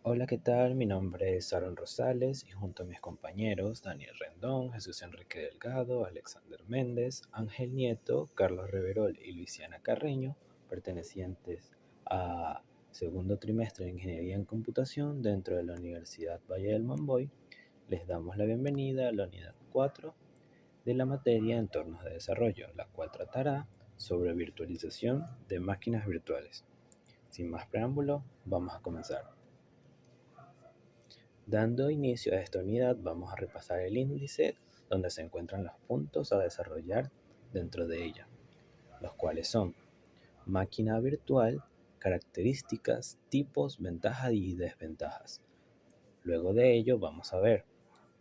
Hola, ¿qué tal? Mi nombre es Aaron Rosales y junto a mis compañeros Daniel Rendón, Jesús Enrique Delgado, Alexander Méndez, Ángel Nieto, Carlos Reverol y Luisiana Carreño, pertenecientes a segundo trimestre de Ingeniería en Computación dentro de la Universidad Valle del Mamboy, les damos la bienvenida a la unidad 4 de la materia Entornos de Desarrollo, la cual tratará sobre virtualización de máquinas virtuales. Sin más preámbulo, vamos a comenzar. Dando inicio a esta unidad, vamos a repasar el índice donde se encuentran los puntos a desarrollar dentro de ella, los cuales son máquina virtual, características, tipos, ventajas y desventajas. Luego de ello vamos a ver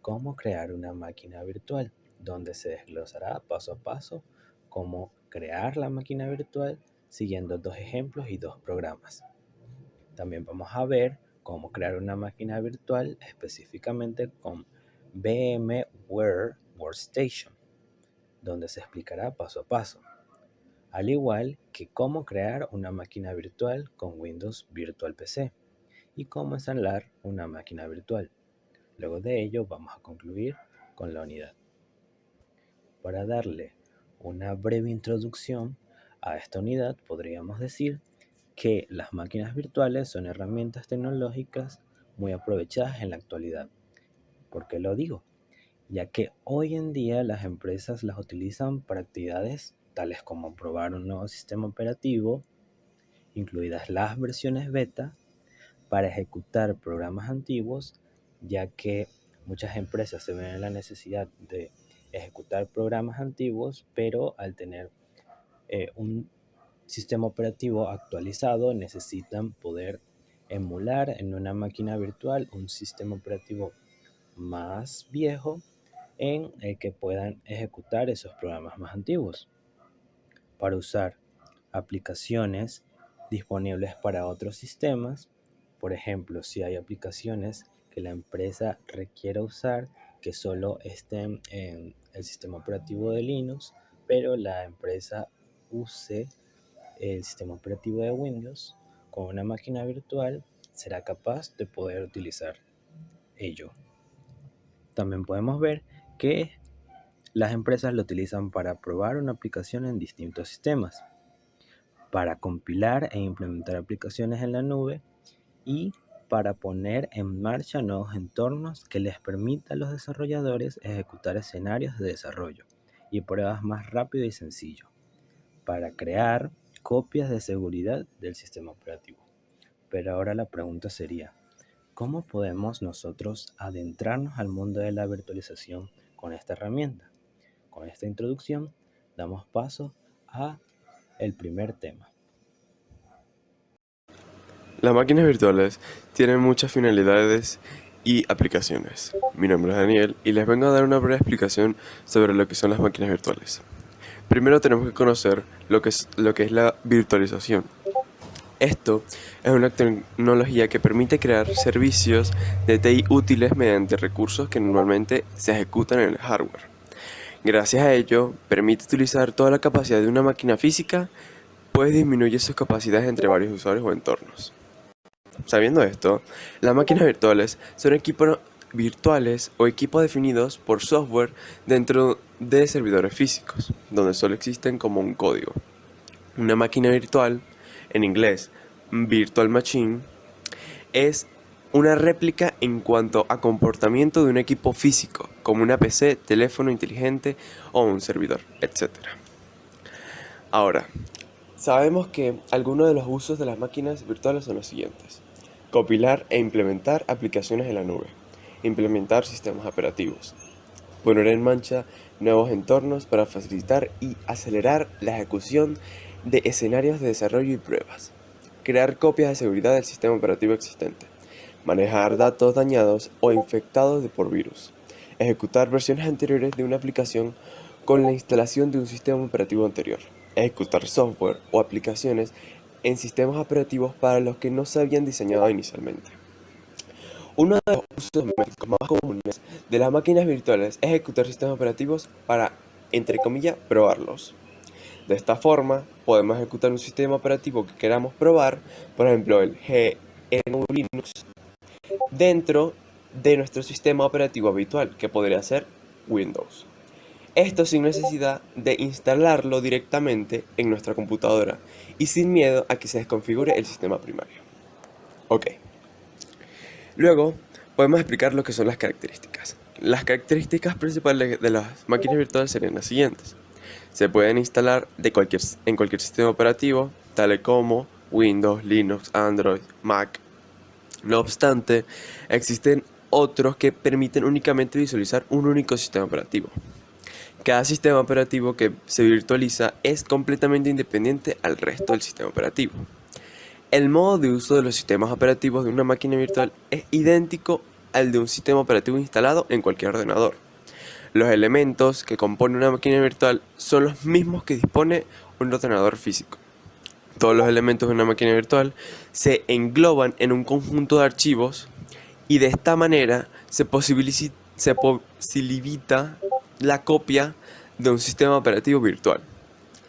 cómo crear una máquina virtual, donde se desglosará paso a paso cómo crear la máquina virtual siguiendo dos ejemplos y dos programas. También vamos a ver cómo crear una máquina virtual específicamente con VMware Workstation, donde se explicará paso a paso, al igual que cómo crear una máquina virtual con Windows Virtual PC y cómo instalar una máquina virtual. Luego de ello vamos a concluir con la unidad. Para darle una breve introducción a esta unidad, podríamos decir que las máquinas virtuales son herramientas tecnológicas muy aprovechadas en la actualidad. ¿Por qué lo digo? Ya que hoy en día las empresas las utilizan para actividades tales como probar un nuevo sistema operativo, incluidas las versiones beta, para ejecutar programas antiguos, ya que muchas empresas se ven en la necesidad de ejecutar programas antiguos, pero al tener un sistema operativo actualizado necesitan poder emular en una máquina virtual un sistema operativo más viejo en el que puedan ejecutar esos programas más antiguos para usar aplicaciones disponibles para otros sistemas. Por ejemplo, si hay aplicaciones que la empresa requiera usar que solo estén en el sistema operativo de Linux, pero la empresa use el sistema operativo de Windows, con una máquina virtual será capaz de poder utilizar ello. También podemos ver que las empresas lo utilizan para probar una aplicación en distintos sistemas, para compilar e implementar aplicaciones en la nube y para poner en marcha nuevos entornos que les permita a los desarrolladores ejecutar escenarios de desarrollo y pruebas más rápido y sencillo, para crear copias de seguridad del sistema operativo. Pero ahora la pregunta sería, ¿cómo podemos nosotros adentrarnos al mundo de la virtualización con esta herramienta? Con esta introducción damos paso a el primer tema. Las máquinas virtuales tienen muchas finalidades y aplicaciones. Mi nombre es Daniel y les vengo a dar una breve explicación sobre lo que son las máquinas virtuales. Primero tenemos que conocer lo que es la virtualización. Esto es una tecnología que permite crear servicios de TI útiles mediante recursos que normalmente se ejecutan en el hardware. Gracias a ello, permite utilizar toda la capacidad de una máquina física, pues disminuye sus capacidades entre varios usuarios o entornos. Sabiendo esto, las máquinas virtuales son equipos virtuales o equipos definidos por software dentro de servidores físicos, donde solo existen como un código. Una máquina virtual, en inglés Virtual Machine, es una réplica en cuanto a comportamiento de un equipo físico, como una PC, teléfono inteligente o un servidor, etc. Ahora, sabemos que algunos de los usos de las máquinas virtuales son los siguientes: compilar e implementar aplicaciones en la nube, implementar sistemas operativos, poner en marcha nuevos entornos para facilitar y acelerar la ejecución de escenarios de desarrollo y pruebas, crear copias de seguridad del sistema operativo existente, manejar datos dañados o infectados por virus, ejecutar versiones anteriores de una aplicación con la instalación de un sistema operativo anterior, ejecutar software o aplicaciones en sistemas operativos para los que no se habían diseñado inicialmente. Uno de los usos domésticos más comunes de las máquinas virtuales es ejecutar sistemas operativos para, entre comillas, probarlos. De esta forma, podemos ejecutar un sistema operativo que queramos probar, por ejemplo el GNU Linux, dentro de nuestro sistema operativo habitual, que podría ser Windows. Esto sin necesidad de instalarlo directamente en nuestra computadora y sin miedo a que se desconfigure el sistema primario. Ok. Luego, podemos explicar lo que son las características. Las características principales de las máquinas virtuales serían las siguientes. Se pueden instalar en cualquier sistema operativo, tales como Windows, Linux, Android, Mac. No obstante, existen otros que permiten únicamente visualizar un único sistema operativo. Cada sistema operativo que se virtualiza es completamente independiente al resto del sistema operativo. El modo de uso de los sistemas operativos de una máquina virtual es idéntico al de un sistema operativo instalado en cualquier ordenador. Los elementos que componen una máquina virtual son los mismos que dispone un ordenador físico. Todos los elementos de una máquina virtual se engloban en un conjunto de archivos y de esta manera se posibilita la copia de un sistema operativo virtual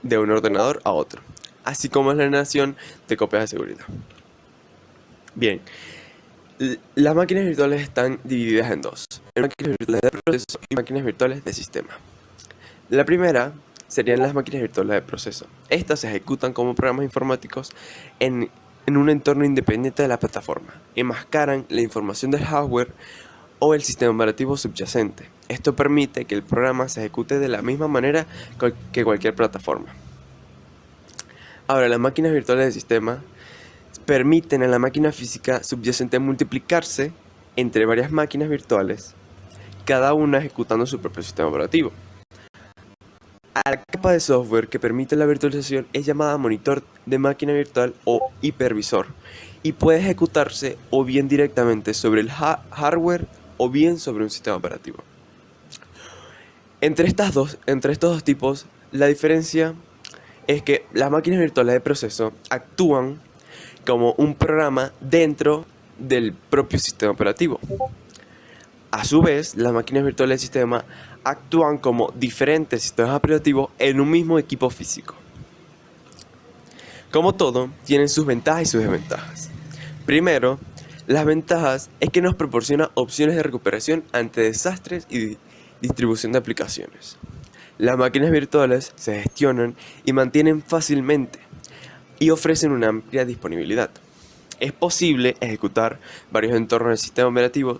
de un ordenador a otro, así como la generación de copias de seguridad. Bien, las máquinas virtuales están divididas en dos: máquinas virtuales de proceso y máquinas virtuales de sistema. La primera serían las máquinas virtuales de proceso. Estas se ejecutan como programas informáticos en un entorno independiente de la plataforma. Enmascaran la información del hardware o el sistema operativo subyacente. Esto permite que el programa se ejecute de la misma manera que cualquier plataforma. Ahora, las máquinas virtuales de sistema permiten a la máquina física subyacente multiplicarse entre varias máquinas virtuales, cada una ejecutando su propio sistema operativo. A la capa de software que permite la virtualización es llamada monitor de máquina virtual o hipervisor, y puede ejecutarse o bien directamente sobre el hardware o bien sobre un sistema operativo. Entre estos dos tipos, la diferencia es que las máquinas virtuales de proceso actúan como un programa dentro del propio sistema operativo. A su vez, las máquinas virtuales del sistema actúan como diferentes sistemas operativos en un mismo equipo físico. Como todo, tienen sus ventajas y sus desventajas. Primero, las ventajas es que nos proporciona opciones de recuperación ante desastres y distribución de aplicaciones. Las máquinas virtuales se gestionan y mantienen fácilmente y ofrecen una amplia disponibilidad. Es posible ejecutar varios entornos del sistema operativo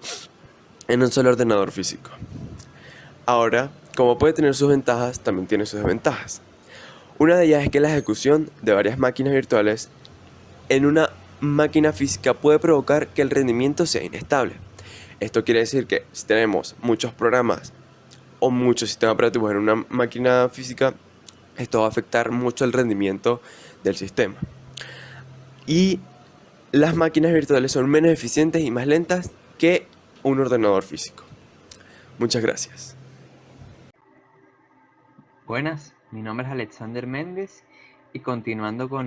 en un solo ordenador físico. Ahora, como puede tener sus ventajas, también tiene sus desventajas. Una de ellas es que la ejecución de varias máquinas virtuales en una máquina física puede provocar que el rendimiento sea inestable. Esto quiere decir que si tenemos muchos programas o muchos sistemas operativos en una máquina física, esto va a afectar mucho el rendimiento del sistema. Y las máquinas virtuales son menos eficientes y más lentas que un ordenador físico. Muchas gracias. Buenas, mi nombre es Alexander Méndez y continuando con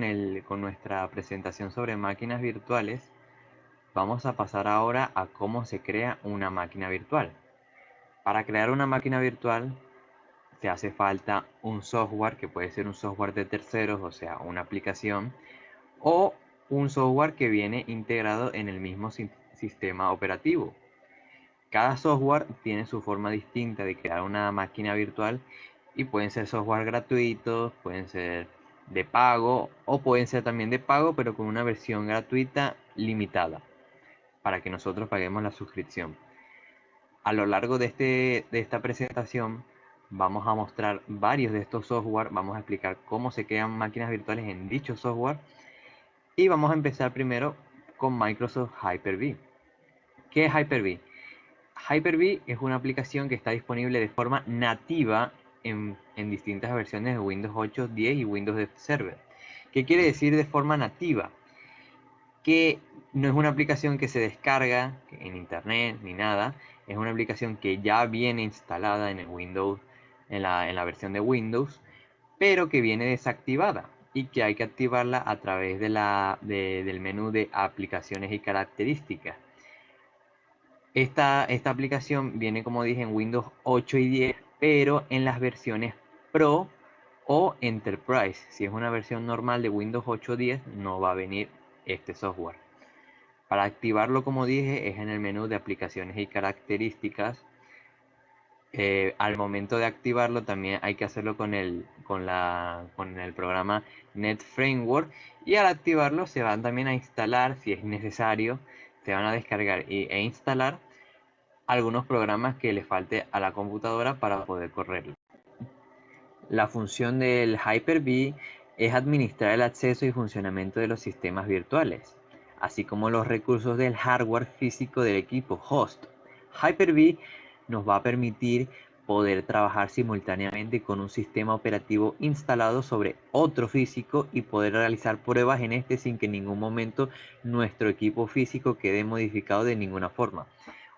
nuestra presentación sobre máquinas virtuales, vamos a pasar ahora a cómo se crea una máquina virtual. Para crear una máquina virtual te hace falta un software que puede ser un software de terceros, o sea, una aplicación, o un software que viene integrado en el mismo sistema operativo. Cada software tiene su forma distinta de crear una máquina virtual y pueden ser software gratuitos, pueden ser de pago o pueden ser también de pago pero con una versión gratuita limitada para que nosotros paguemos la suscripción. A lo largo de esta presentación vamos a mostrar varios de estos software, vamos a explicar cómo se crean máquinas virtuales en dicho software y vamos a empezar primero con Microsoft Hyper-V. ¿Qué es Hyper-V? Hyper-V es una aplicación que está disponible de forma nativa en distintas versiones de Windows 8, 10 y Windows Server. ¿Qué quiere decir de forma nativa? Que no es una aplicación que se descarga en internet ni nada, es una aplicación que ya viene instalada en el Windows, en la versión de Windows, pero que viene desactivada y que hay que activarla a través del menú de aplicaciones y características. Esta aplicación viene, como dije, en Windows 8 y 10, pero en las versiones Pro o Enterprise. Si es una versión normal de Windows 8 o 10, no va a venir este software. Para activarlo, como dije, es en el menú de aplicaciones y características. Al momento de activarlo también hay que hacerlo con el programa NetFramework, y al activarlo se van también a instalar, si es necesario, se van a descargar e instalar algunos programas que le falte a la computadora para poder correrlo. La función del Hyper-V es administrar el acceso y funcionamiento de los sistemas virtuales, así como los recursos del hardware físico del equipo host. Hyper-V nos va a permitir poder trabajar simultáneamente con un sistema operativo instalado sobre otro físico y poder realizar pruebas en este sin que en ningún momento nuestro equipo físico quede modificado de ninguna forma.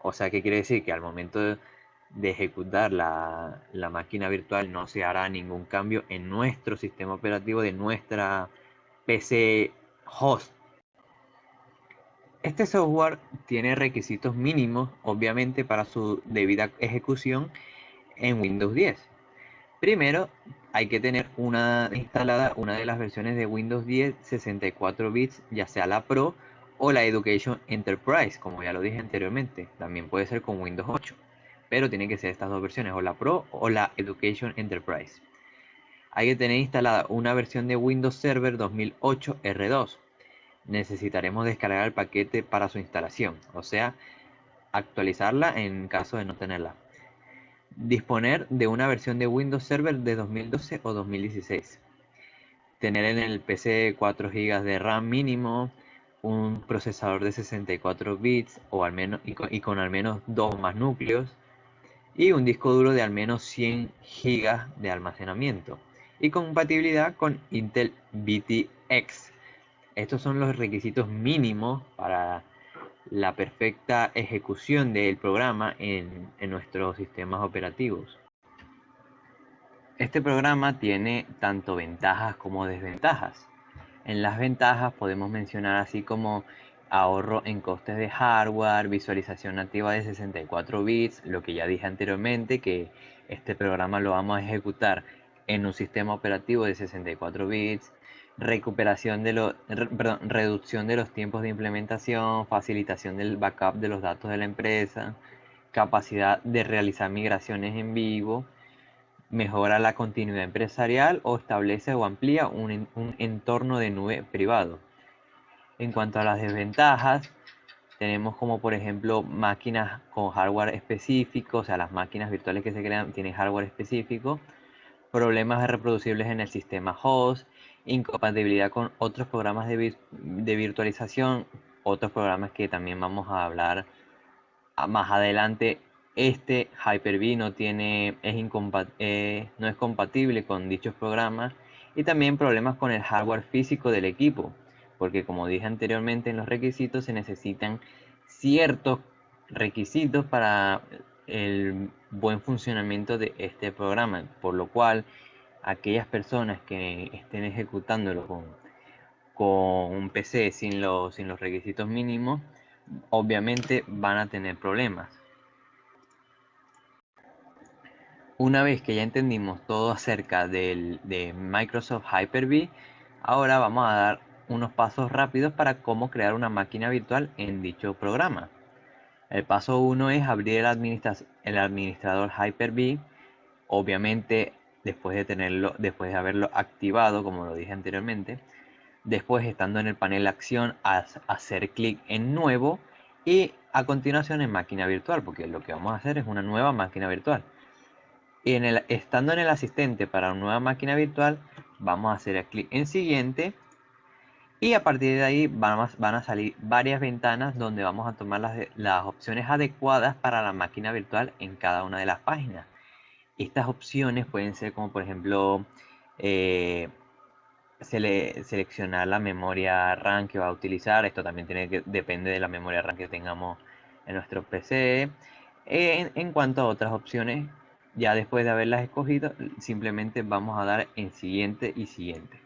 O sea, ¿qué quiere decir? Que al momento de ejecutar la máquina virtual no se hará ningún cambio en nuestro sistema operativo de nuestra PC host. Este software tiene requisitos mínimos, obviamente, para su debida ejecución en Windows 10. Primero, hay que tener instalada una de las versiones de Windows 10 64 bits, ya sea la Pro o la Education Enterprise, como ya lo dije anteriormente. También puede ser con Windows 8, pero tiene que ser estas dos versiones, o la Pro o la Education Enterprise. Hay que tener instalada una versión de Windows Server 2008 R2. Necesitaremos descargar el paquete para su instalación, o sea, actualizarla en caso de no tenerla. Disponer de una versión de Windows Server de 2012 o 2016. Tener en el PC 4 GB de RAM mínimo, un procesador de 64 bits o al menos, y con al menos 2 más núcleos, y un disco duro de al menos 100 GB de almacenamiento, y compatibilidad con Intel VTX. Estos son los requisitos mínimos para la perfecta ejecución del programa en nuestros sistemas operativos. Este programa tiene tanto ventajas como desventajas. En las ventajas podemos mencionar así como ahorro en costes de hardware, visualización nativa de 64 bits, lo que ya dije anteriormente, que este programa lo vamos a ejecutar en un sistema operativo de 64 bits, reducción de los tiempos de implementación, facilitación del backup de los datos de la empresa, capacidad de realizar migraciones en vivo, mejora la continuidad empresarial o establece o amplía un entorno de nube privado. En cuanto a las desventajas, tenemos como por ejemplo máquinas con hardware específico, o sea, las máquinas virtuales que se crean tienen hardware específico, problemas reproducibles en el sistema host, incompatibilidad con otros programas de virtualización, otros programas que también vamos a hablar más adelante. Este Hyper-V no es compatible con dichos programas, y también problemas con el hardware físico del equipo, porque como dije anteriormente, en los requisitos se necesitan ciertos requisitos para el buen funcionamiento de este programa, por lo cual aquellas personas que estén ejecutándolo con un PC sin los requisitos mínimos, obviamente van a tener problemas. Una vez que ya entendimos todo acerca de Microsoft Hyper-V, ahora vamos a dar unos pasos rápidos para cómo crear una máquina virtual en dicho programa. El paso 1 es abrir el administrador Hyper-V. Obviamente, después de haberlo activado, como lo dije anteriormente. Después, estando en el panel acción, hacer clic en nuevo, y a continuación en máquina virtual, porque lo que vamos a hacer es una nueva máquina virtual. Y estando en el asistente para una nueva máquina virtual, vamos a hacer clic en siguiente, y a partir de ahí van a salir varias ventanas donde vamos a tomar las opciones adecuadas para la máquina virtual en cada una de las páginas. Estas opciones pueden ser como por ejemplo seleccionar la memoria RAM que va a utilizar. Esto también depende de la memoria RAM que tengamos en nuestro PC. En cuanto a otras opciones, ya después de haberlas escogido, simplemente vamos a dar en siguiente y siguiente.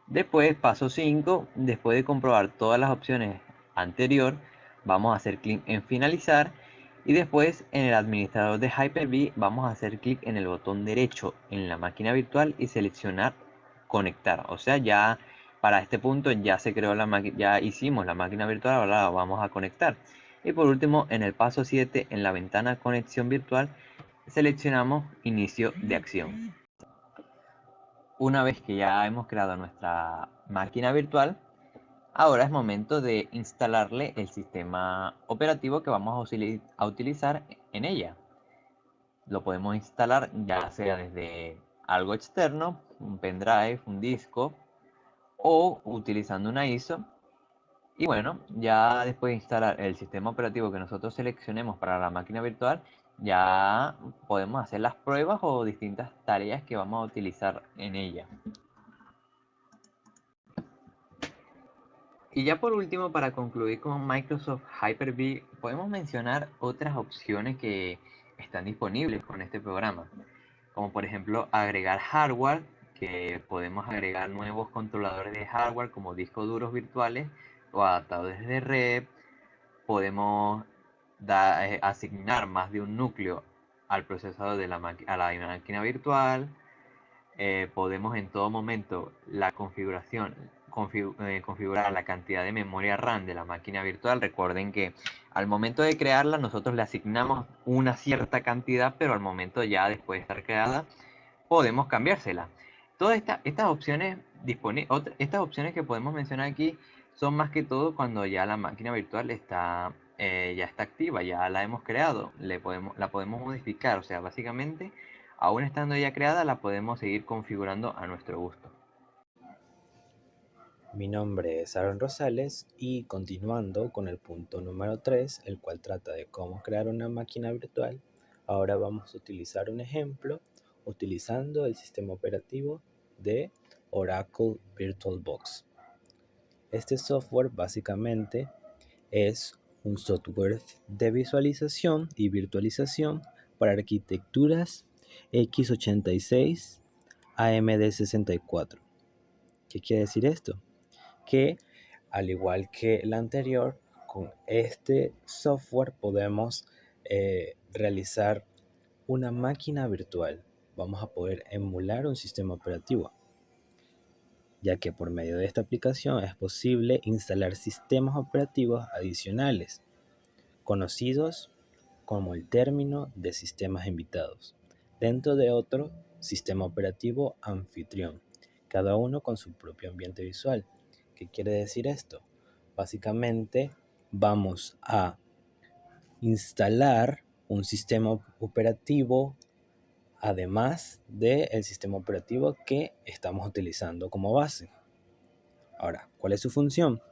Después, paso 5, después de comprobar todas las opciones anterior, vamos a hacer clic en finalizar, y después en el administrador de Hyper-V vamos a hacer clic en el botón derecho en la máquina virtual y seleccionar conectar. O sea, ya para este punto ya se creó ya hicimos la máquina virtual, ahora la vamos a conectar. Y por último, en el paso 7, en la ventana conexión virtual, seleccionamos inicio de acción. Una vez que ya hemos creado nuestra máquina virtual, ahora es momento de instalarle el sistema operativo que vamos a utilizar en ella. Lo podemos instalar ya sea desde algo externo, un pendrive, un disco, o utilizando una ISO. Y bueno, ya después de instalar el sistema operativo que nosotros seleccionemos para la máquina virtual, ya podemos hacer las pruebas o distintas tareas que vamos a utilizar en ella. Y ya por último, para concluir con Microsoft Hyper-V, podemos mencionar otras opciones que están disponibles con este programa, como por ejemplo agregar hardware, que podemos agregar nuevos controladores de hardware como discos duros virtuales o adaptadores de red. Podemos asignar más de un núcleo al procesador de a la máquina virtual. Podemos en todo momento la configuración, configurar la cantidad de memoria RAM de la máquina virtual. Recuerden que al momento de crearla nosotros le asignamos una cierta cantidad, pero al momento ya después de estar creada podemos cambiársela. Todas estas opciones estas opciones que podemos mencionar aquí son más que todo cuando ya la máquina virtual ya está activa, ya la hemos creado, la podemos modificar, o sea, básicamente, aún estando ya creada, la podemos seguir configurando a nuestro gusto. Mi nombre es Aaron Rosales y continuando con el punto número 3, el cual trata de cómo crear una máquina virtual, ahora vamos a utilizar un ejemplo utilizando el sistema operativo de Oracle VirtualBox. Este software básicamente es un software de visualización y virtualización para arquitecturas x86 AMD64. ¿Qué quiere decir esto? Que al igual que el anterior, con este software podemos realizar una máquina virtual. Vamos a poder emular un sistema operativo, ya que por medio de esta aplicación es posible instalar sistemas operativos adicionales, conocidos como el término de sistemas invitados, dentro de otro sistema operativo anfitrión, cada uno con su propio ambiente visual. ¿Qué quiere decir esto? Básicamente vamos a instalar un sistema operativo además del sistema operativo que estamos utilizando como base. Ahora, ¿cuál es su función?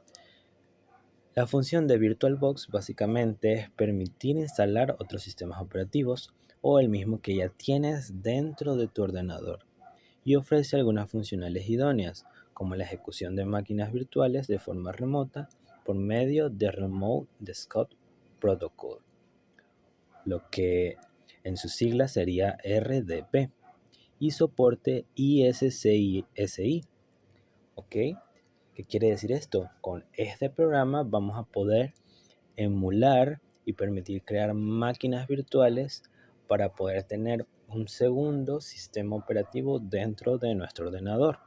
La función de VirtualBox básicamente es permitir instalar otros sistemas operativos o el mismo que ya tienes dentro de tu ordenador y ofrece algunas funcionalidades idóneas como la ejecución de máquinas virtuales de forma remota por medio de Remote Desktop Protocol, lo que en sus siglas sería RDP, y soporte ISCSI. ¿Ok? ¿Qué quiere decir esto? Con este programa vamos a poder emular y permitir crear máquinas virtuales para poder tener un segundo sistema operativo dentro de nuestro ordenador.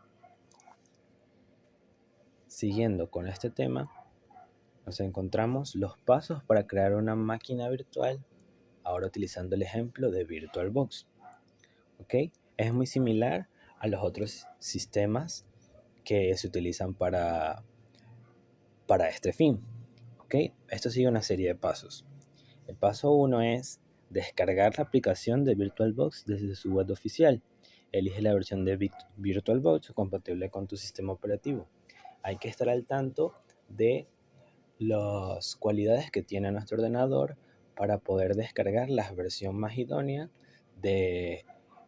Siguiendo con este tema, nos encontramos los pasos para crear una máquina virtual, ahora utilizando el ejemplo de VirtualBox. ¿Ok? Es muy similar a los otros sistemas que se utilizan para este fin. ¿Ok? Esto sigue una serie de pasos. El paso 1 es descargar la aplicación de VirtualBox desde su web oficial. Elige la versión de VirtualBox compatible con tu sistema operativo. Hay que estar al tanto de las cualidades que tiene nuestro ordenador para poder descargar la versión más idónea de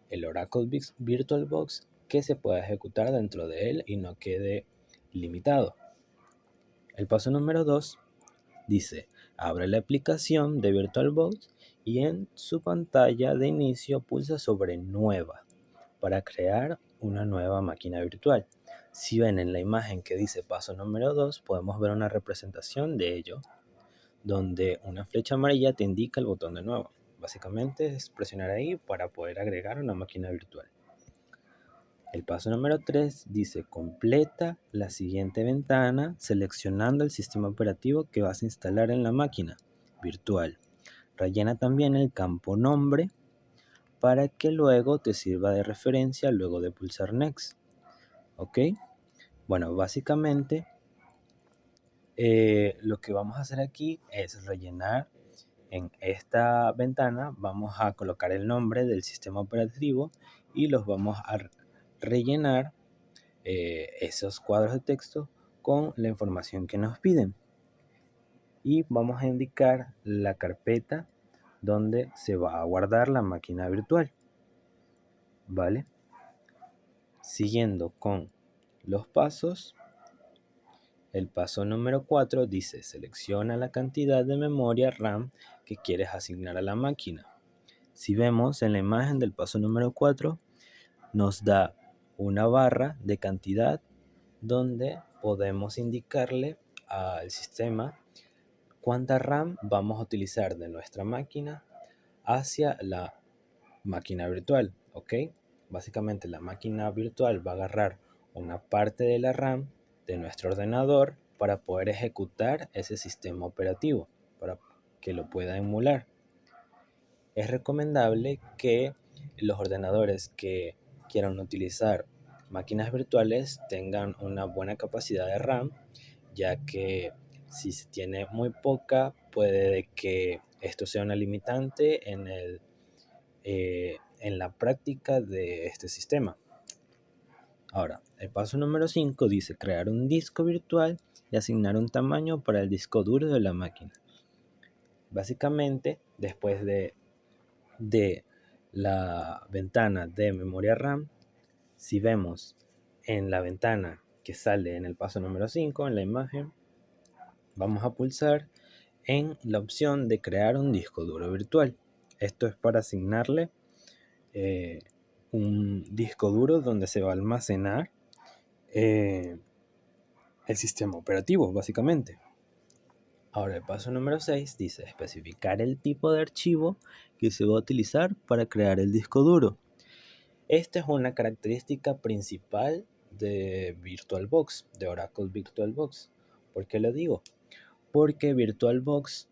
el Oracle VirtualBox que se pueda ejecutar dentro de él y no quede limitado. El paso número 2 dice: abre la aplicación de VirtualBox y en su pantalla de inicio pulsa sobre Nueva para crear una nueva máquina virtual. Si ven en la imagen que dice paso número 2, podemos ver una representación de ello, donde una flecha amarilla te indica el botón de nuevo. Básicamente es presionar ahí para poder agregar una máquina virtual. El paso número 3 dice completa la siguiente ventana seleccionando el sistema operativo que vas a instalar en la máquina virtual. Rellena también el campo nombre para que luego te sirva de referencia luego de pulsar Next. ¿Ok? Bueno, básicamente lo que vamos a hacer aquí es rellenar en esta ventana, vamos a colocar el nombre del sistema operativo y los vamos a rellenar esos cuadros de texto con la información que nos piden. Y vamos a indicar la carpeta donde se va a guardar la máquina virtual. ¿Vale? Siguiendo con los pasos, el paso número 4 dice selecciona la cantidad de memoria RAM que quieres asignar a la máquina. Si vemos en la imagen del paso número 4, nos da una barra de cantidad donde podemos indicarle al sistema cuánta RAM vamos a utilizar de nuestra máquina hacia la máquina virtual, ¿ok? Básicamente la máquina virtual va a agarrar una parte de la RAM de nuestro ordenador para poder ejecutar ese sistema operativo, para que lo pueda emular. Es recomendable que los ordenadores que quieran utilizar máquinas virtuales tengan una buena capacidad de RAM, ya que si se tiene muy poca, puede que esto sea una limitante en la práctica de este sistema. Ahora, el paso número 5 dice crear un disco virtual y asignar un tamaño para el disco duro de la máquina. Básicamente, después de la ventana de memoria RAM, si vemos en la ventana que sale en el paso número 5, en la imagen, vamos a pulsar en la opción de crear un disco duro virtual. Esto es para asignarle un disco duro donde se va a almacenar el sistema operativo, básicamente. Ahora el paso número 6 dice especificar el tipo de archivo que se va a utilizar para crear el disco duro. Esta es una característica principal de VirtualBox, de Oracle VirtualBox. ¿Por qué lo digo? Porque VirtualBox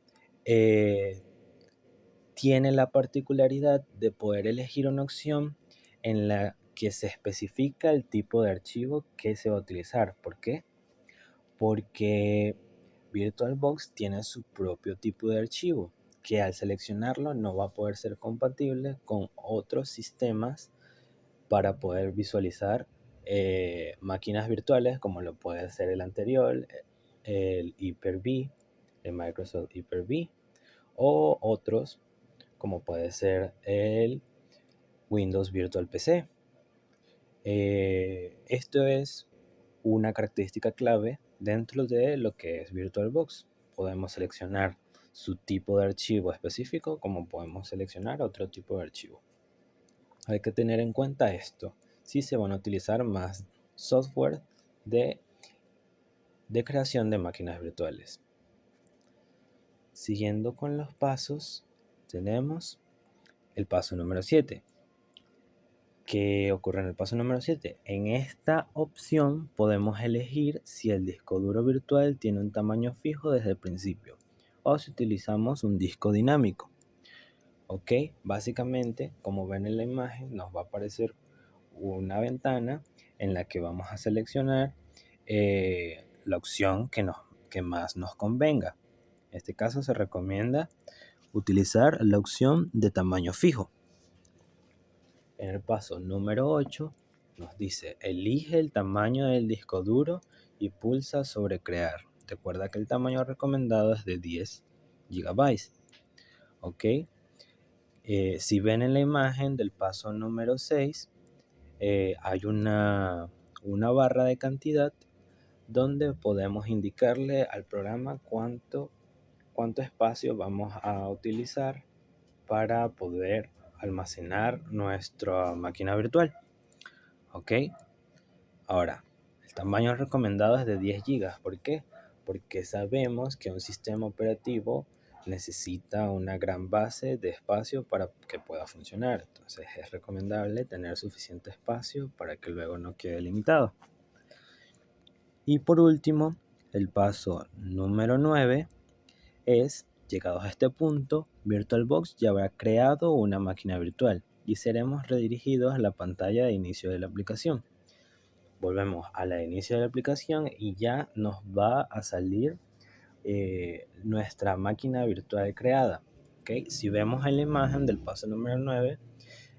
tiene la particularidad de poder elegir una opción en la que se especifica el tipo de archivo que se va a utilizar. ¿Por qué? Porque VirtualBox tiene su propio tipo de archivo que al seleccionarlo no va a poder ser compatible con otros sistemas para poder visualizar máquinas virtuales como lo puede ser el anterior, el Hyper-V, el Microsoft Hyper-V o otros como puede ser el Windows Virtual PC. Esto es una característica clave dentro de lo que es VirtualBox. Podemos seleccionar su tipo de archivo específico como podemos seleccionar otro tipo de archivo. Hay que tener en cuenta esto si se van a utilizar más software de creación de máquinas virtuales. Siguiendo con los pasos, tenemos el paso número 7. ¿Qué ocurre en el paso número 7? En esta opción podemos elegir si el disco duro virtual tiene un tamaño fijo desde el principio o si utilizamos un disco dinámico. Ok, básicamente, como ven en la imagen, nos va a aparecer una ventana en la que vamos a seleccionar la opción que más nos convenga. En este caso se recomienda utilizar la opción de tamaño fijo. En el paso número 8 nos dice elige el tamaño del disco duro y pulsa sobre crear. Recuerda que el tamaño recomendado es de 10 GB. Ok, si ven en la imagen del paso número 6 hay una barra de cantidad donde podemos indicarle al programa cuánto espacio vamos a utilizar para poder almacenar nuestra máquina virtual. Ok, ahora el tamaño recomendado es de 10 GB. ¿Por qué? Porque sabemos que un sistema operativo necesita una gran base de espacio para que pueda funcionar. Entonces es recomendable tener suficiente espacio para que luego no quede limitado. Y por último, el paso número 9 es, llegados a este punto, VirtualBox ya habrá creado una máquina virtual y seremos redirigidos a la pantalla de inicio de la aplicación. Volvemos a la inicio de la aplicación y ya nos va a salir nuestra máquina virtual creada. ¿Okay? Si vemos en la imagen del paso número 9,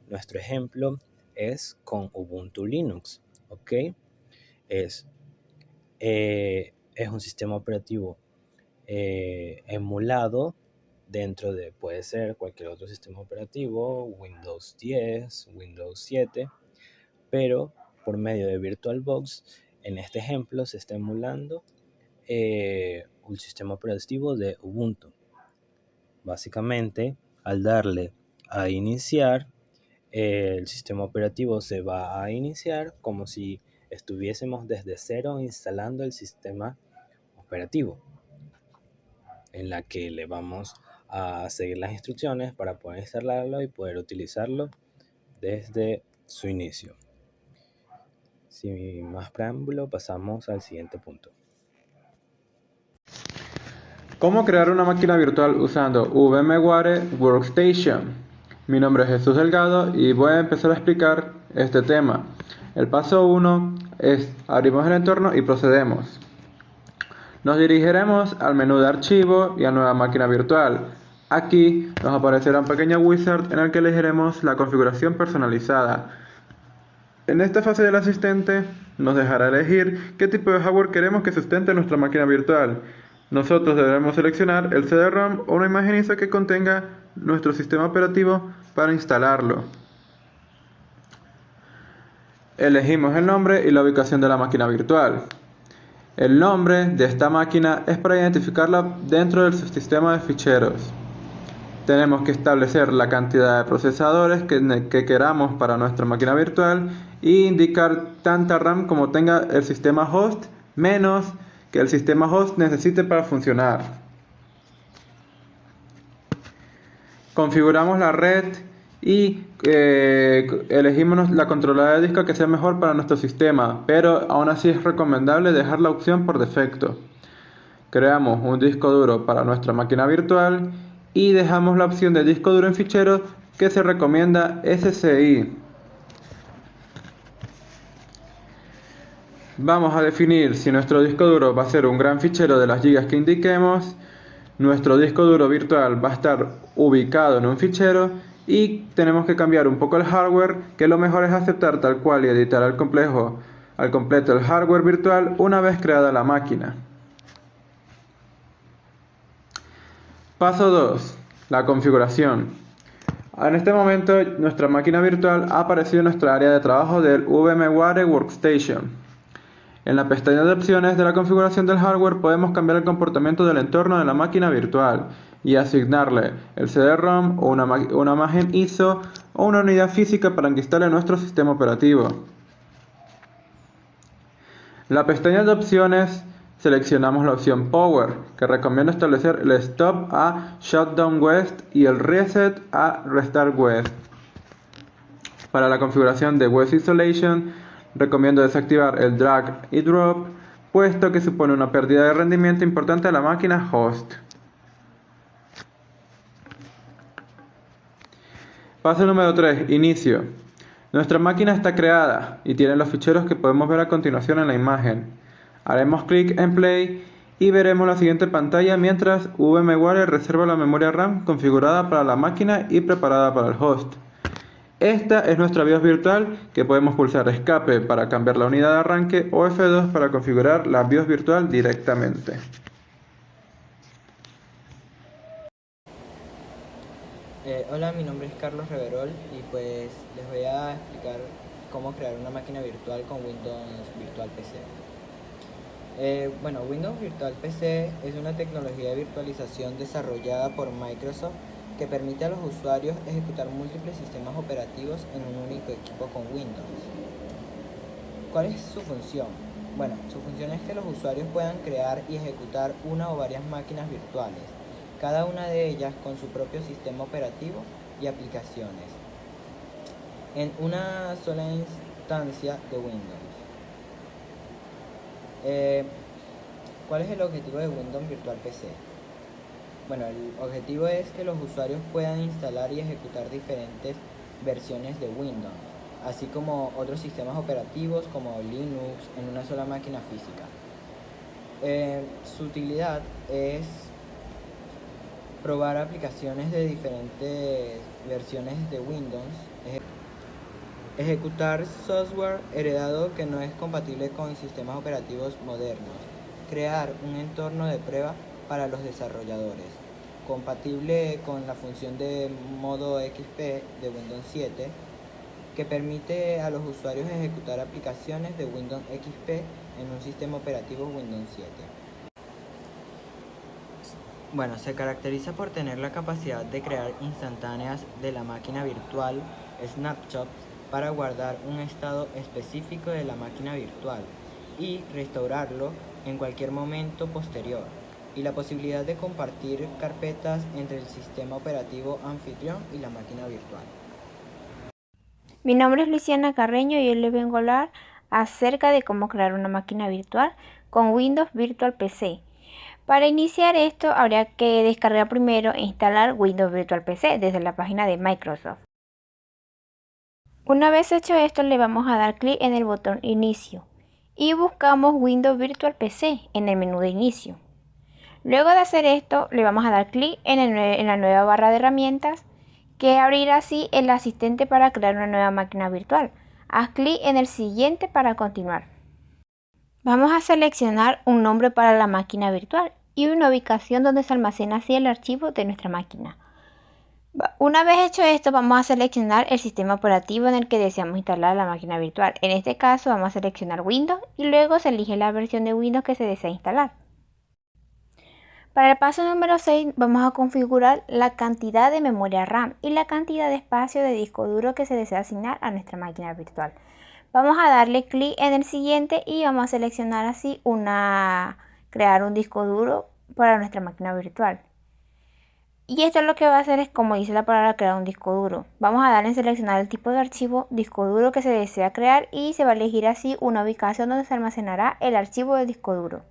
nuestro ejemplo es con Ubuntu Linux. ¿Okay? Es un sistema operativo emulado dentro de, puede ser cualquier otro sistema operativo, Windows 10, Windows 7, pero por medio de VirtualBox, en este ejemplo se está emulando un sistema operativo de Ubuntu. Básicamente, al darle a iniciar, el sistema operativo se va a iniciar como si estuviésemos desde cero instalando el sistema operativo, en la que le vamos a seguir las instrucciones para poder instalarlo y poder utilizarlo desde su inicio. Sin más preámbulo, pasamos al siguiente punto. ¿Cómo crear una máquina virtual usando VMware Workstation? Mi nombre es Jesús Delgado y voy a empezar a explicar este tema. El paso 1 es abrimos el entorno y procedemos. Nos dirigiremos al menú de archivo y a nueva máquina virtual. Aquí nos aparecerá un pequeño wizard en el que elegiremos la configuración personalizada. En esta fase del asistente nos dejará elegir qué tipo de hardware queremos que sustente nuestra máquina virtual. Nosotros deberemos seleccionar el CD-ROM o una imagen ISO que contenga nuestro sistema operativo para instalarlo. Elegimos el nombre y la ubicación de la máquina virtual. El nombre de esta máquina es para identificarla dentro del subsistema de ficheros. Tenemos que establecer la cantidad de procesadores que queramos para nuestra máquina virtual e indicar tanta RAM como tenga el sistema host menos que el sistema host necesite para funcionar. Configuramos la red y elegimos la controladora de disco que sea mejor para nuestro sistema, pero aún así es recomendable dejar la opción por defecto. Creamos un disco duro para nuestra máquina virtual y dejamos la opción de disco duro en ficheros que se recomienda SCI. Vamos a definir si nuestro disco duro va a ser un gran fichero de las gigas que indiquemos. Nuestro disco duro virtual va a estar ubicado en un fichero y tenemos que cambiar un poco el hardware, que lo mejor es aceptar tal cual y editar al completo el hardware virtual una vez creada la máquina. Paso 2. La configuración. En este momento nuestra máquina virtual ha aparecido en nuestra área de trabajo del VMware Workstation. En la pestaña de opciones de la configuración del hardware podemos cambiar el comportamiento del entorno de la máquina virtual y asignarle el CD-ROM o una imagen ISO o una unidad física para que instale nuestro sistema operativo. En la pestaña de opciones seleccionamos la opción Power, que recomiendo establecer el Stop a Shutdown West y el Reset a Restart West. Para la configuración de West Isolation, recomiendo desactivar el drag y drop, puesto que supone una pérdida de rendimiento importante a la máquina host. Paso número 3. Inicio. Nuestra máquina está creada y tiene los ficheros que podemos ver a continuación en la imagen. Haremos clic en Play y veremos la siguiente pantalla mientras VMware reserva la memoria RAM configurada para la máquina y preparada para el host. Esta es nuestra BIOS virtual, que podemos pulsar escape para cambiar la unidad de arranque o F2 para configurar la BIOS virtual directamente. Hola, mi nombre es Carlos Reverol y pues les voy a explicar cómo crear una máquina virtual con Windows Virtual PC. Windows Virtual PC es una tecnología de virtualización desarrollada por Microsoft que permite a los usuarios ejecutar múltiples sistemas operativos en un único equipo con Windows. ¿Cuál es su función? Su función es que los usuarios puedan crear y ejecutar una o varias máquinas virtuales cada una de ellas con su propio sistema operativo y aplicaciones, en una sola instancia de Windows. ¿Cuál es el objetivo de Windows Virtual PC? Bueno, el objetivo es que los usuarios puedan instalar y ejecutar diferentes versiones de Windows, así como otros sistemas operativos como Linux en una sola máquina física. Su utilidad es probar aplicaciones de diferentes versiones de Windows, ejecutar software heredado que no es compatible con sistemas operativos modernos, crear un entorno de prueba para los desarrolladores, compatible con la función de modo XP de Windows 7, que permite a los usuarios ejecutar aplicaciones de Windows XP en un sistema operativo Windows 7. Bueno, se caracteriza por tener la capacidad de crear instantáneas de la máquina virtual, snapshots, para guardar un estado específico de la máquina virtual y restaurarlo en cualquier momento posterior, y la posibilidad de compartir carpetas entre el sistema operativo anfitrión y la máquina virtual. Mi nombre es Luciana Carreño y hoy les vengo a hablar acerca de cómo crear una máquina virtual con Windows Virtual PC. Para iniciar esto habría que descargar primero e instalar Windows Virtual PC desde la página de Microsoft. Una vez hecho esto, le vamos a dar clic en el botón Inicio y buscamos Windows Virtual PC en el menú de inicio. Luego de hacer esto, le vamos a dar clic en la nueva barra de herramientas, que abrirá así el asistente para crear una nueva máquina virtual. Haz clic en el siguiente para continuar. Vamos a seleccionar un nombre para la máquina virtual y una ubicación donde se almacena así el archivo de nuestra máquina. Una vez hecho esto, vamos a seleccionar el sistema operativo en el que deseamos instalar la máquina virtual. En este caso vamos a seleccionar Windows y luego se elige la versión de Windows que se desea instalar. Para el paso número 6 vamos a configurar la cantidad de memoria RAM y la cantidad de espacio de disco duro que se desea asignar a nuestra máquina virtual. Vamos a darle clic en el siguiente y vamos a seleccionar así crear un disco duro para nuestra máquina virtual. Y esto lo que va a hacer es, como dice la palabra, crear un disco duro. Vamos a darle en seleccionar el tipo de archivo disco duro que se desea crear y se va a elegir así una ubicación donde se almacenará el archivo de disco duro.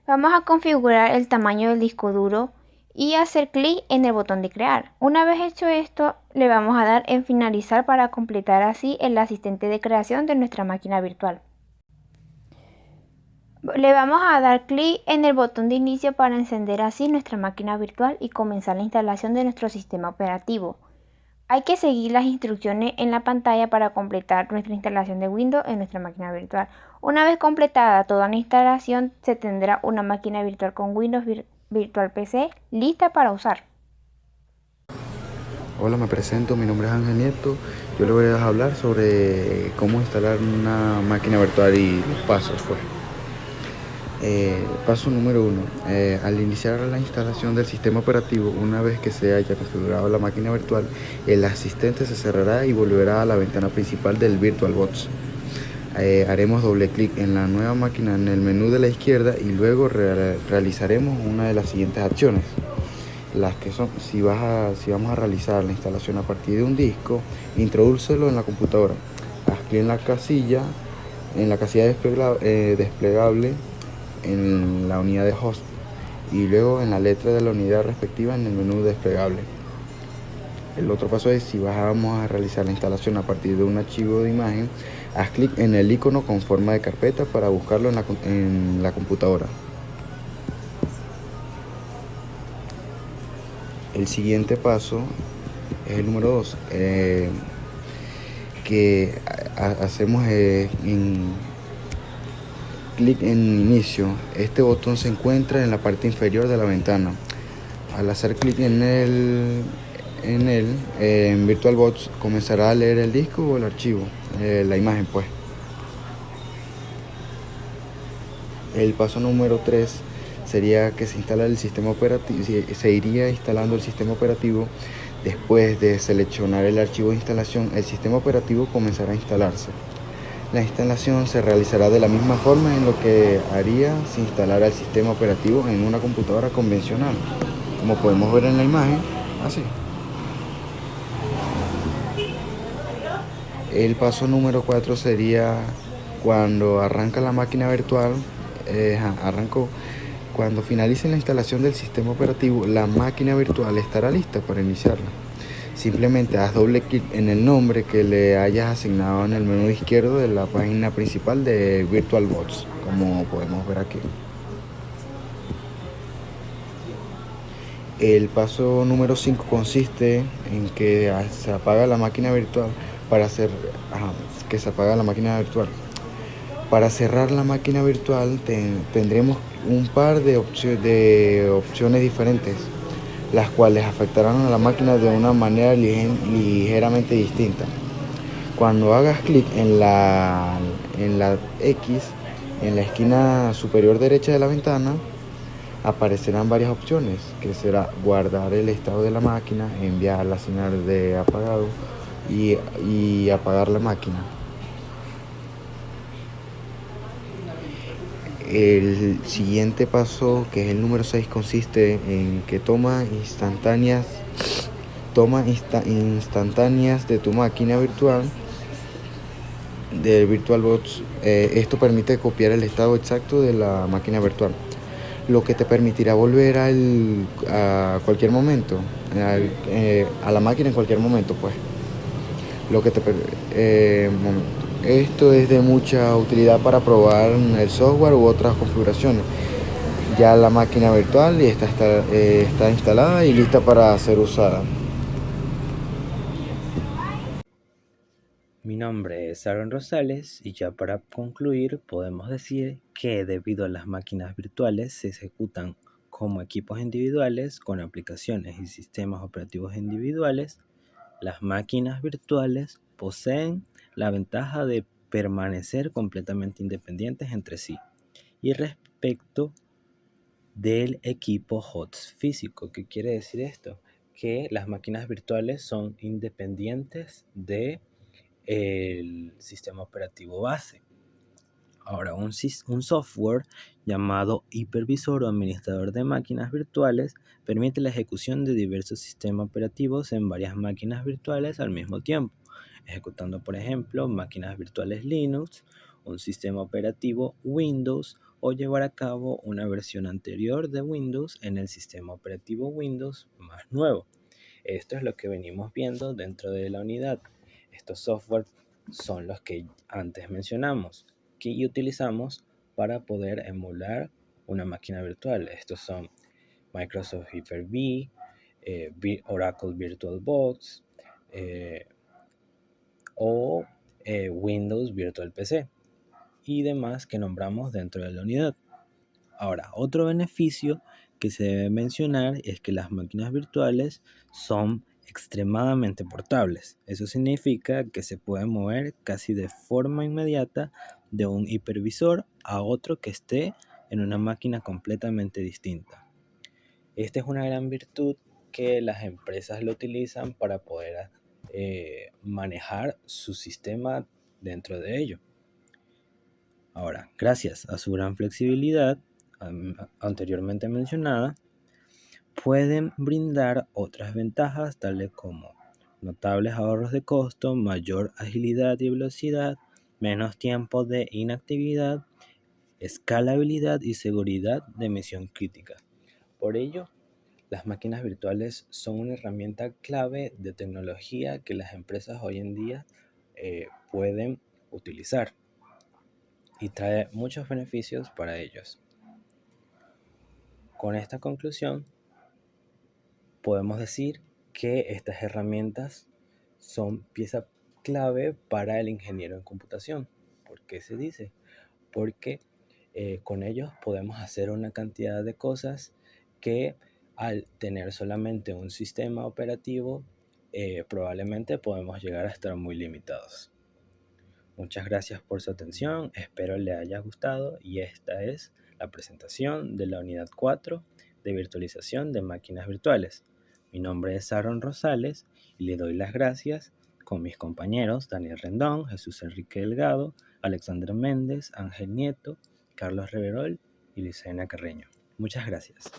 Vamos a configurar el tamaño del disco duro y hacer clic en el botón de crear. Una vez hecho esto, le vamos a dar en finalizar para completar así el asistente de creación de nuestra máquina virtual. Le vamos a dar clic en el botón de inicio para encender así nuestra máquina virtual y comenzar la instalación de nuestro sistema operativo. Hay que seguir las instrucciones en la pantalla para completar nuestra instalación de Windows en nuestra máquina virtual. Una vez completada toda la instalación, se tendrá una máquina virtual con Windows Virtual PC lista para usar. Hola, me presento, mi nombre es Ángel Nieto. Yo les voy a hablar sobre cómo instalar una máquina virtual y los pasos, pues. Paso número 1. Al iniciar la instalación del sistema operativo, una vez que se haya configurado la máquina virtual, el asistente se cerrará y volverá a la ventana principal del VirtualBox. Haremos doble clic en la nueva máquina en el menú de la izquierda y luego realizaremos una de las siguientes acciones. Las que son, si vamos a realizar la instalación a partir de un disco, introdúcelo en la computadora. Haz clic en la casilla desplegable en la unidad de host y luego en la letra de la unidad respectiva en el menú desplegable. El otro paso es, si vamos a realizar la instalación a partir de un archivo de imagen, haz clic en el icono con forma de carpeta para buscarlo en la computadora. El siguiente paso es el número 2, que hacemos clic en inicio. Este botón se encuentra en la parte inferior de la ventana. Al hacer clic en VirtualBox comenzará a leer el disco o el archivo, la imagen pues. El paso número 3 sería que se instala el sistema operativo, se iría instalando el sistema operativo. Después de seleccionar el archivo de instalación, el sistema operativo comenzará a instalarse. La instalación se realizará de la misma forma en lo que haría si instalara el sistema operativo en una computadora convencional, como podemos ver en la imagen, así. El paso número 4 sería cuando arranca la máquina virtual, arrancó. Cuando finalice la instalación del sistema operativo, la máquina virtual estará lista para iniciarla. Simplemente haz doble clic en el nombre que le hayas asignado en el menú izquierdo de la página principal de VirtualBox, como podemos ver aquí. El paso número 5 consiste en que se apaga la máquina virtual que se apaga la máquina virtual. Para cerrar la máquina virtual tendremos un par de opciones diferentes, las cuales afectarán a la máquina de una manera ligeramente distinta. Cuando hagas clic en la X en la esquina superior derecha de la ventana, aparecerán varias opciones, que será guardar el estado de la máquina, enviar la señal de apagado y apagar la máquina. El siguiente paso, que es el número 6, consiste en que toma instantáneas de tu máquina virtual, de VirtualBox. Esto permite copiar el estado exacto de la máquina virtual, lo que te permitirá volver a cualquier momento, a la máquina en cualquier momento, pues. Esto es de mucha utilidad para probar el software u otras configuraciones. Ya la máquina virtual está instalada y lista para ser usada. Mi nombre es Aaron Rosales y ya para concluir podemos decir que debido a las máquinas virtuales se ejecutan como equipos individuales con aplicaciones y sistemas operativos individuales, las máquinas virtuales poseen la ventaja de permanecer completamente independientes entre sí y respecto del equipo host físico. ¿Qué quiere decir esto? Que las máquinas virtuales son independientes de el sistema operativo base. Ahora, un software llamado hipervisor o administrador de máquinas virtuales permite la ejecución de diversos sistemas operativos en varias máquinas virtuales al mismo tiempo, ejecutando, por ejemplo, máquinas virtuales Linux, un sistema operativo Windows o llevar a cabo una versión anterior de Windows en el sistema operativo Windows más nuevo. Esto es lo que venimos viendo dentro de la unidad. Estos software son los que antes mencionamos que utilizamos para poder emular una máquina virtual. Estos son Microsoft Hyper-V, Oracle VirtualBox o Windows Virtual PC y demás que nombramos dentro de la unidad. Ahora, otro beneficio que se debe mencionar es que las máquinas virtuales son extremadamente portables. Eso significa que se pueden mover casi de forma inmediata de un hipervisor a otro que esté en una máquina completamente distinta. Esta es una gran virtud que las empresas lo utilizan para poder manejar su sistema dentro de ello. Ahora, gracias a su gran flexibilidad anteriormente mencionada, pueden brindar otras ventajas tales como notables ahorros de costo, mayor agilidad y velocidad, menos tiempo de inactividad, escalabilidad y seguridad de misión crítica. Por ello, las máquinas virtuales son una herramienta clave de tecnología que las empresas hoy en día pueden utilizar y trae muchos beneficios para ellos. Con esta conclusión, podemos decir que estas herramientas son pieza clave para el ingeniero en computación. ¿Por qué se dice? Porque con ellos podemos hacer una cantidad de cosas que al tener solamente un sistema operativo probablemente podemos llegar a estar muy limitados. Muchas gracias por su atención, espero le haya gustado y esta es la presentación de la unidad 4 de virtualización de máquinas virtuales. Mi nombre es Aaron Rosales y le doy las gracias con mis compañeros Daniel Rendón, Jesús Enrique Delgado, Alexander Méndez, Ángel Nieto, Carlos Reverol y Luisena Carreño. Muchas gracias.